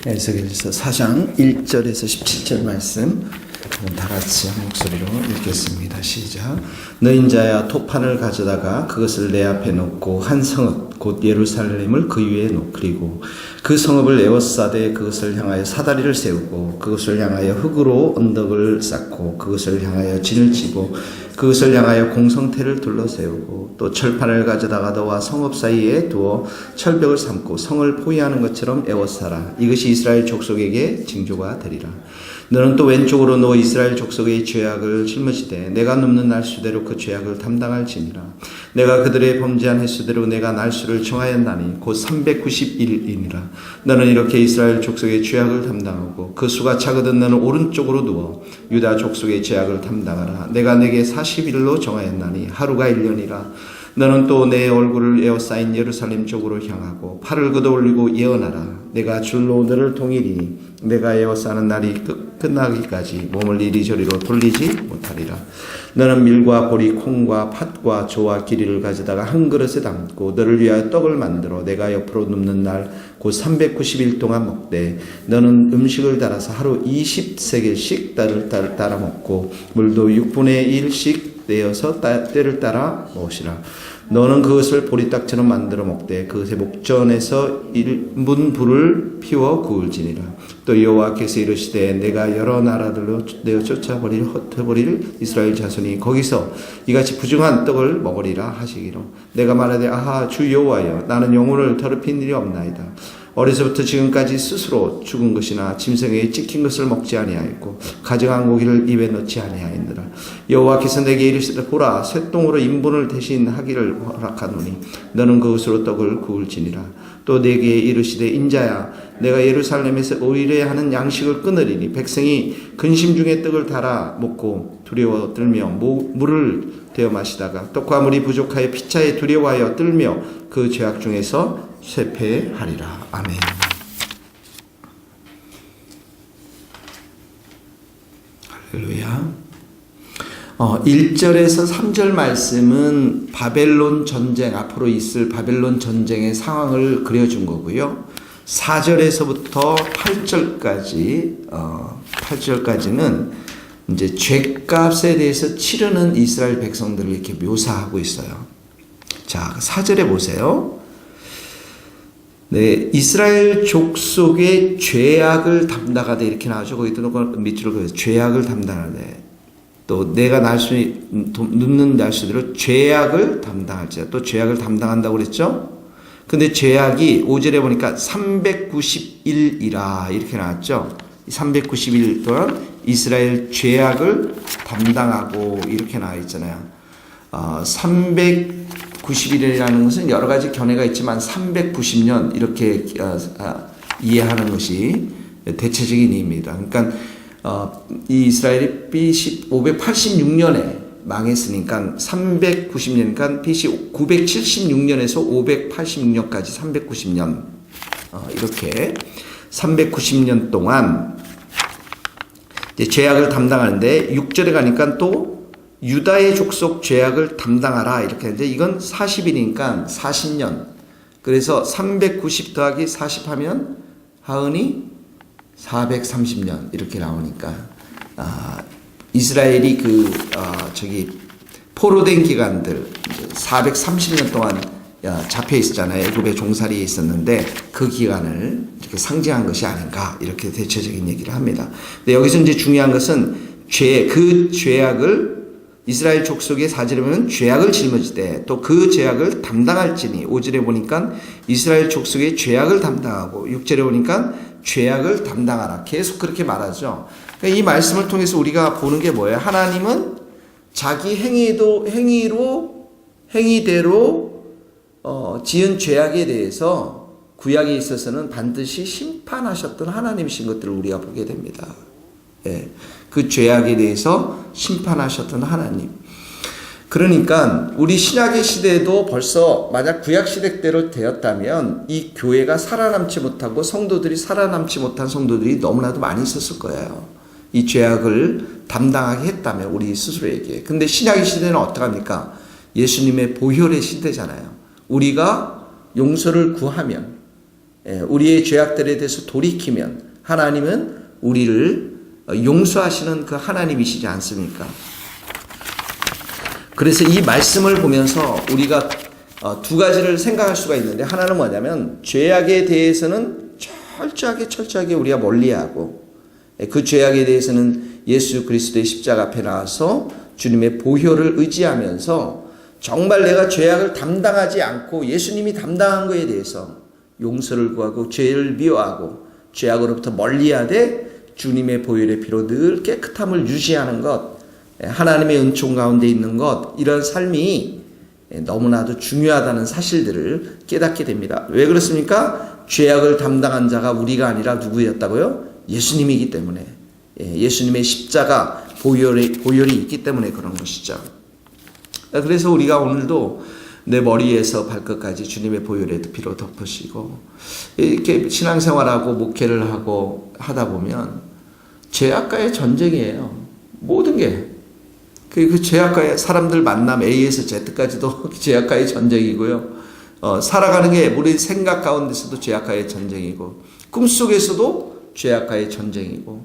에스겔서 4장 1절에서 17절 말씀 다 같이 한 목소리로 읽겠습니다. 시작. 너인 자야 토판을 가져다가 그것을 내 앞에 놓고 한 성읍 곧 예루살렘을 그 위에 놓으리고 그 성읍을 에워싸되 그것을 향하여 사다리를 세우고 그것을 향하여 흙으로 언덕을 쌓고 그것을 향하여 진을 치고 그것을 향하여 공성태를 둘러세우고 또 철판을 가져다가 너와 성읍 사이에 두어 철벽을 삼고 성을 포위하는 것처럼 에워싸라. 이것이 이스라엘 족속에게 징조가 되리라. 너는 또 왼쪽으로 너 이스라엘 족속의 죄악을 짊어지되 내가 눕는 날수대로 그 죄악을 담당할지니라. 내가 그들의 범죄한 횟수대로 내가 날수를 정하였나니 곧 390일이니라. 너는 이렇게 이스라엘 족속의 죄악을 담당하고 그 수가 차거든 너는 오른쪽으로 누워 유다 족속의 죄악을 담당하라. 내가 내게 40일로 정하였나니 하루가 1년이라. 너는 또 내 얼굴을 에워싸인 예루살렘 쪽으로 향하고 팔을 걷어올리고 예언하라. 내가 줄로 너를 동일이니 내가 에워싸는 날이 끝나기까지 몸을 이리저리로 돌리지 못하리라. 너는 밀과 보리, 콩과 팥과 조와 기리를 가져다가 한 그릇에 담고 너를 위하여 떡을 만들어 내가 옆으로 눕는 날 곧 390일 동안 먹되 너는 음식을 달아서 하루 20세겔씩 따라 먹고 물도 6분의 1씩 내어서 때를 따라 먹으시라. 너는 그것을 보리떡처럼 만들어 먹되 그것의 목전에서 1분 불을 피워 구울지니라. 또 여호와께서 이르시되 내가 여러 나라들로 내어 쫓아버릴 흩어버릴 이스라엘 자손이 거기서 이같이 부정한 떡을 먹으리라 하시기로 내가 말하되 아하 주 여호와여 나는 영혼을 더럽힌 일이 없나이다. 어려서부터 지금까지 스스로 죽은 것이나 짐승에게 찍힌 것을 먹지 아니하였고 가증한 고기를 입에 넣지 아니하였느라. 여호와께서 내게 이르시되 보라 쇠똥으로 인분을 대신 하기를 허락하노니 너는 그것으로 떡을 구울지니라. 또 내게 이르시되 인자야 내가 예루살렘에서 의뢰하는 양식을 끊으리니 백성이 근심 중에 떡을 달아 먹고 두려워 떨며 물을 되어 마시다가 떡과 물이 부족하여 피차에 두려워하여 떨며 그 죄악 중에서 쇠폐하리라. 아멘. 할렐루야. 1절에서 3절 말씀은 바벨론 전쟁, 앞으로 있을 바벨론 전쟁의 상황을 그려준 거고요. 4절에서부터 8절까지는 이제 죄값에 대해서 치르는 이스라엘 백성들을 이렇게 묘사하고 있어요. 자, 4절에 보세요. 네, 이스라엘 족속의 죄악을 담당하되 이렇게 나오죠. 거기 또 밑으로 그래서 죄악을 담당하되 또 내가 눕는 날수대로 죄악을 담당할지라. 또 죄악을 담당한다고 그랬죠. 근데 죄악이 5절에 보니까 390일이라 이렇게 나왔죠. 390일 동안 이스라엘 죄악을 담당하고 이렇게 나와 있잖아요. 390일이라는 것은 여러 가지 견해가 있지만 390년 이렇게 이해하는 것이 대체적인 의미입니다. 그러니까 이 이스라엘이 BC 586년에 망했으니까 390년이니까 BC 976년에서 586년까지 390년 이렇게 390년 동안 이제 죄악을 담당하는데 6절에 가니까 또 유다의 족속 죄악을 담당하라 이렇게 하는데 이건 40일이니까 40년. 그래서 390 더하기 40 하면 하은이 430년 이렇게 나오니까 이스라엘이 포로된 기간들 430년 동안 잡혀 있었잖아요. 애굽에 종살이에 있었는데 그 기간을 이렇게 상징한 것이 아닌가 이렇게 대체적인 얘기를 합니다. 근데 여기서 이제 중요한 것은 그 죄악을 이스라엘 족속의 4절에 보면 죄악을 짊어지되 또 그 죄악을 담당할지니 5절에 보니까 이스라엘 족속의 죄악을 담당하고 6절에 보니까 죄악을 담당하라. 계속 그렇게 말하죠. 그러니까 이 말씀을 통해서 우리가 보는 게 뭐예요? 하나님은 자기 행위대로 지은 죄악에 대해서 구약에 있어서는 반드시 심판하셨던 하나님이신 것들을 우리가 보게 됩니다. 예, 그 죄악에 대해서 심판하셨던 하나님. 그러니까 우리 신약의 시대에도 벌써 만약 구약 시대대로 되었다면 이 교회가 살아남지 못하고 성도들이 살아남지 못한 성도들이 너무나도 많이 있었을 거예요. 이 죄악을 담당하게 했다면 우리 스스로에게. 근데 신약의 시대는 어떡합니까? 예수님의 보혈의 시대잖아요. 우리가 용서를 구하면 우리의 죄악들에 대해서 돌이키면 하나님은 우리를 용서하시는 그 하나님이시지 않습니까? 그래서 이 말씀을 보면서 우리가 두 가지를 생각할 수가 있는데, 하나는 뭐냐면 죄악에 대해서는 철저하게 우리가 멀리하고, 그 죄악에 대해서는 예수 그리스도의 십자가 앞에 나와서 주님의 보혈을 의지하면서 정말 내가 죄악을 담당하지 않고 예수님이 담당한 것에 대해서 용서를 구하고 죄를 미워하고 죄악으로부터 멀리하되 주님의 보혈의 피로 늘 깨끗함을 유지하는 것, 하나님의 은총 가운데 있는 것, 이런 삶이 너무나도 중요하다는 사실들을 깨닫게 됩니다. 왜 그렇습니까? 죄악을 담당한 자가 우리가 아니라 누구였다고요? 예수님이기 때문에, 예수님의 십자가 보혈이 있기 때문에 그런 것이죠. 그래서 우리가 오늘도 내 머리에서 발끝까지 주님의 보혈의 피로 덮으시고 이렇게 신앙생활하고 목회를 하고 하다 보면 죄악과의 전쟁이에요. 모든 게. 그 죄악과의 사람들 만남 A에서 Z까지도 죄악과의 전쟁이고요. 살아가는 게 우리 생각 가운데서도 죄악과의 전쟁이고, 꿈속에서도 죄악과의 전쟁이고,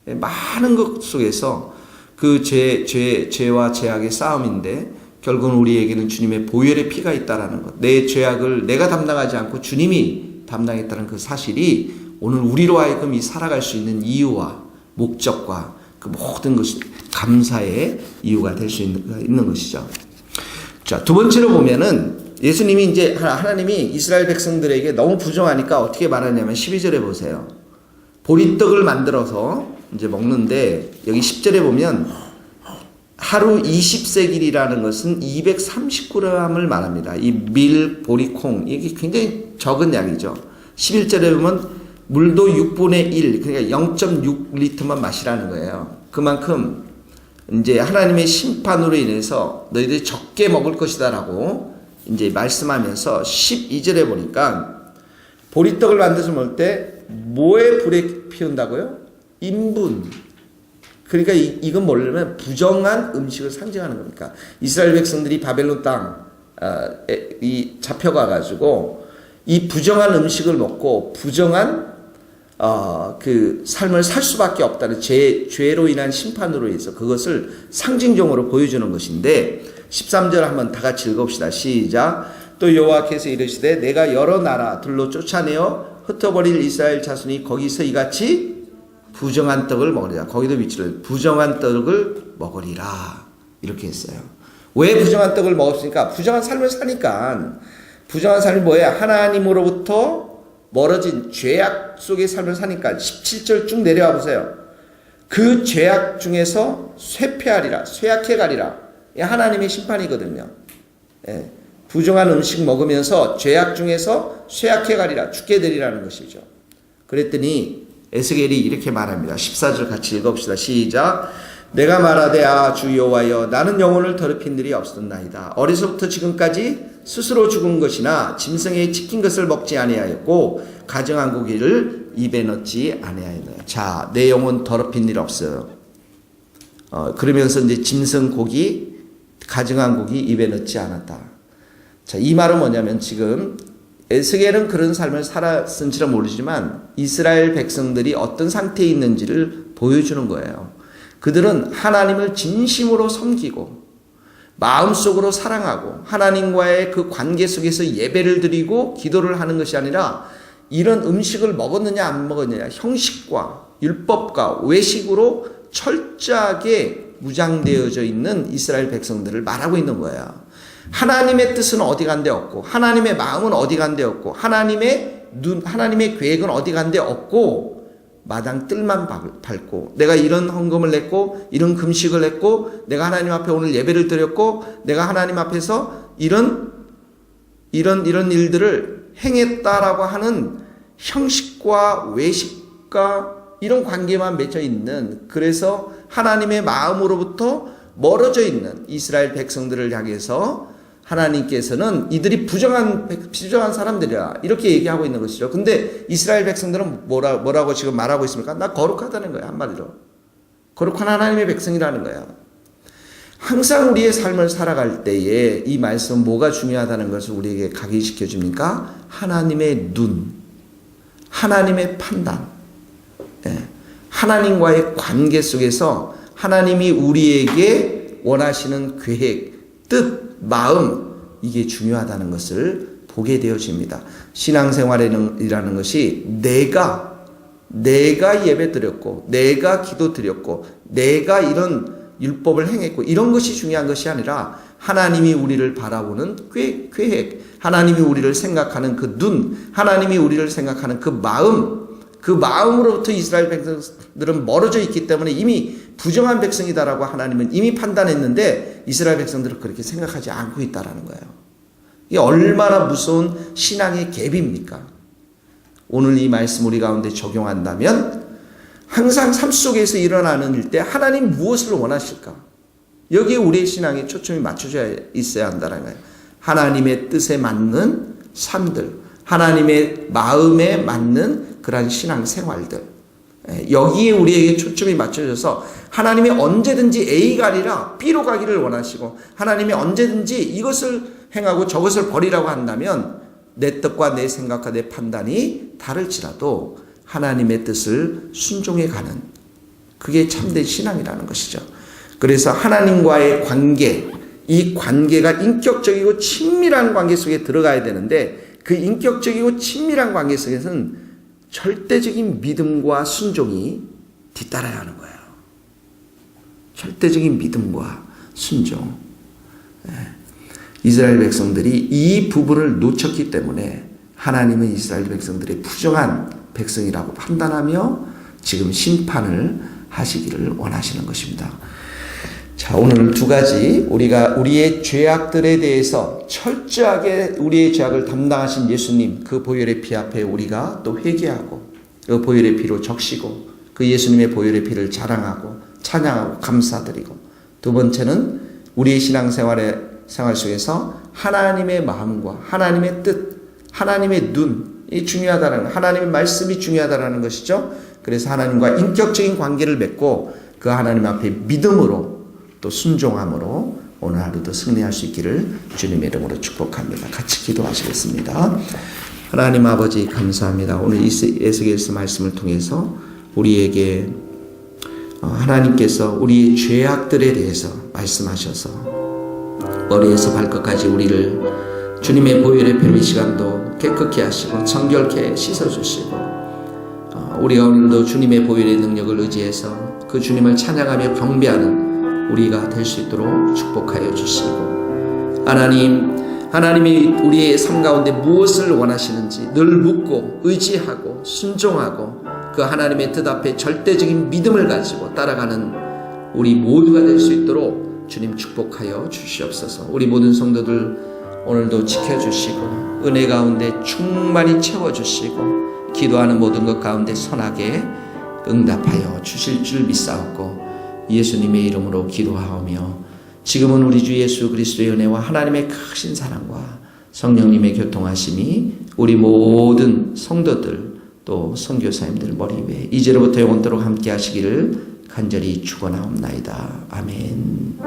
많은 것 속에서 그 죄와 죄악의 싸움인데, 결국은 우리에게는 주님의 보혈의 피가 있다라는 것, 내 죄악을 내가 담당하지 않고 주님이 담당했다는 그 사실이 오늘 우리로 하여금 이 살아갈 수 있는 이유와 목적과 그 모든 것이 감사의 이유가 될 수 있는 것이죠. 자, 두 번째로 보면은 예수님이 이제 하나님이 이스라엘 백성들에게 너무 부정하니까 어떻게 말하냐면 12절에 보세요. 보리떡을 만들어서 이제 먹는데, 여기 10절에 보면 하루 20세길이라는 것은 230g을 말합니다. 이 밀, 보리, 콩, 이게 굉장히 적은 양이죠. 11절에 보면 물도 6분의 1, 그러니까 0.6리터만 마시라는 거예요. 그만큼 이제 하나님의 심판으로 인해서 너희들이 적게 먹을 것이다라고 이제 말씀하면서 12절에 보니까 보리떡을 만들어서 먹을 때 뭐에 불에 피운다고요? 인분. 그러니까 이건 뭐냐면 부정한 음식을 상징하는 겁니까? 이스라엘 백성들이 바벨론 땅 잡혀가 가지고 이 부정한 음식을 먹고 부정한 그 삶을 살 수밖에 없다는 죄로 인한 심판으로 해서 그것을 상징적으로 보여주는 것인데, 13절 한번 다 같이 읽읍시다. 시작. 또 여호와께서 이르시되 내가 여러 나라들로 쫓아내어 흩어버릴 이스라엘 자손이 거기서 이같이 부정한 떡을 먹으리라. 거기도 위치를 부정한 떡을 먹으리라 이렇게 했어요. 왜 부정한 떡을 먹었습니까? 부정한 삶을 사니까. 부정한 삶이 뭐예요? 하나님으로부터 멀어진 죄악 속의 삶을 사니까. 17절 쭉 내려와 보세요. 그 죄악 중에서 쇠폐하리라, 쇠약해 가리라. 하나님의 심판이거든요. 부정한 음식 먹으면서 죄악 중에서 쇠약해 가리라, 죽게 되리라는 것이죠. 그랬더니 에스겔이 이렇게 말합니다. 14절 같이 읽어봅시다. 시작. 내가 말하되 주 여호와여, 나는 영혼을 더럽힌 일이 없었나이다. 어려서부터 지금까지 스스로 죽은 것이나 짐승에 찍힌 것을 먹지 아니하였고 가증한 고기를 입에 넣지 아니하였나이다. 자, 내 영혼 더럽힌 일 없어요. 그러면서 이제 짐승 고기, 가증한 고기 입에 넣지 않았다. 자, 이 말은 뭐냐면 지금 에스겔은 그런 삶을 살았은지는 모르지만 이스라엘 백성들이 어떤 상태에 있는지를 보여주는 거예요. 그들은 하나님을 진심으로 섬기고 마음속으로 사랑하고 하나님과의 그 관계 속에서 예배를 드리고 기도를 하는 것이 아니라 이런 음식을 먹었느냐 안 먹었느냐, 형식과 율법과 외식으로 철저하게 무장되어져 있는 이스라엘 백성들을 말하고 있는 거예요. 하나님의 뜻은 어디 간데 없고, 하나님의 마음은 어디 간데 없고, 하나님의 계획은 어디 간데 없고, 마당 뜰만 밟고, 내가 이런 헌금을 냈고, 이런 금식을 했고, 내가 하나님 앞에 오늘 예배를 드렸고, 내가 하나님 앞에서 이런 일들을 행했다라고 하는 형식과 외식과 이런 관계만 맺어 있는, 그래서 하나님의 마음으로부터 멀어져 있는 이스라엘 백성들을 향해서 하나님께서는 이들이 부정한 사람들이라 이렇게 얘기하고 있는 것이죠. 근데 이스라엘 백성들은 뭐라고 지금 말하고 있습니까? 나 거룩하다는 거예요. 한마디로. 거룩한 하나님의 백성이라는 거예요. 항상 우리의 삶을 살아갈 때에 이 말씀 뭐가 중요하다는 것을 우리에게 각인시켜 줍니까? 하나님의 눈. 하나님의 판단, 하나님과의 관계 속에서 하나님이 우리에게 원하시는 계획, 뜻, 마음, 이게 중요하다는 것을 보게 되어집니다. 신앙생활이라는 것이 내가 예배 드렸고, 내가 기도 드렸고, 내가 이런 율법을 행했고, 이런 것이 중요한 것이 아니라 하나님이 우리를 바라보는 계획, 하나님이 우리를 생각하는 그 눈, 하나님이 우리를 생각하는 그 마음, 그 마음으로부터 이스라엘 백성들은 멀어져 있기 때문에 이미 부정한 백성이다라고 하나님은 이미 판단했는데 이스라엘 백성들은 그렇게 생각하지 않고 있다라는 거예요. 이게 얼마나 무서운 신앙의 갭입니까? 오늘 이 말씀 우리 가운데 적용한다면 항상 삶 속에서 일어나는 일 때 하나님 무엇을 원하실까? 여기에 우리의 신앙에 초점이 맞춰져 있어야 한다는 거예요. 하나님의 뜻에 맞는 삶들, 하나님의 마음에 맞는 그러한 신앙 생활들, 여기에 우리에게 초점이 맞춰져서 하나님이 언제든지 A가 아니라 B로 가기를 원하시고, 하나님이 언제든지 이것을 행하고 저것을 버리라고 한다면 내 뜻과 내 생각과 내 판단이 다를지라도 하나님의 뜻을 순종해 가는, 그게 참된 신앙이라는 것이죠. 그래서 하나님과의 관계, 이 관계가 인격적이고 친밀한 관계 속에 들어가야 되는데, 그 인격적이고 친밀한 관계 속에서는 절대적인 믿음과 순종이 뒤따라야 하는 거예요. 절대적인 믿음과 순종. 이스라엘 백성들이 이 부분을 놓쳤기 때문에 하나님은 이스라엘 백성들의 부정한 백성이라고 판단하며 지금 심판을 하시기를 원하시는 것입니다. 자, 오늘 두 가지, 우리가 우리의 죄악들에 대해서 철저하게 우리의 죄악을 담당하신 예수님, 그 보혈의 피 앞에 우리가 또 회개하고 그 보혈의 피로 적시고 그 예수님의 보혈의 피를 자랑하고 찬양하고 감사드리고, 두 번째는 우리의 생활 속에서 하나님의 마음과 하나님의 뜻, 하나님의 눈이 중요하다는, 하나님의 말씀이 중요하다는 것이죠. 그래서 하나님과 인격적인 관계를 맺고 그 하나님 앞에 믿음으로 또 순종함으로 오늘 하루도 승리할 수 있기를 주님의 이름으로 축복합니다. 같이 기도하시겠습니다. 하나님 아버지 감사합니다. 오늘 에스겔서 말씀을 통해서 우리에게 하나님께서 우리의 죄악들에 대해서 말씀하셔서 머리에서 발끝까지 우리를 주님의 보혈의 피로 이 시간도 깨끗게 하시고 정결케 씻어주시고, 우리가 오늘도 주님의 보혈의 능력을 의지해서 그 주님을 찬양하며 경배하는 우리가 될 수 있도록 축복하여 주시고, 하나님이 우리의 삶 가운데 무엇을 원하시는지 늘 묻고 의지하고 순종하고 그 하나님의 뜻 앞에 절대적인 믿음을 가지고 따라가는 우리 모두가 될 수 있도록 주님 축복하여 주시옵소서. 우리 모든 성도들 오늘도 지켜주시고 은혜 가운데 충만히 채워주시고 기도하는 모든 것 가운데 선하게 응답하여 주실 줄 믿사옵고 예수님의 이름으로 기도하오며, 지금은 우리 주 예수 그리스도의 은혜와 하나님의 크신 사랑과 성령님의 교통하심이 우리 모든 성도들 또 선교사님들 머리 위에 이제로부터 영원토록 함께 하시기를 간절히 축원하옵나이다. 아멘.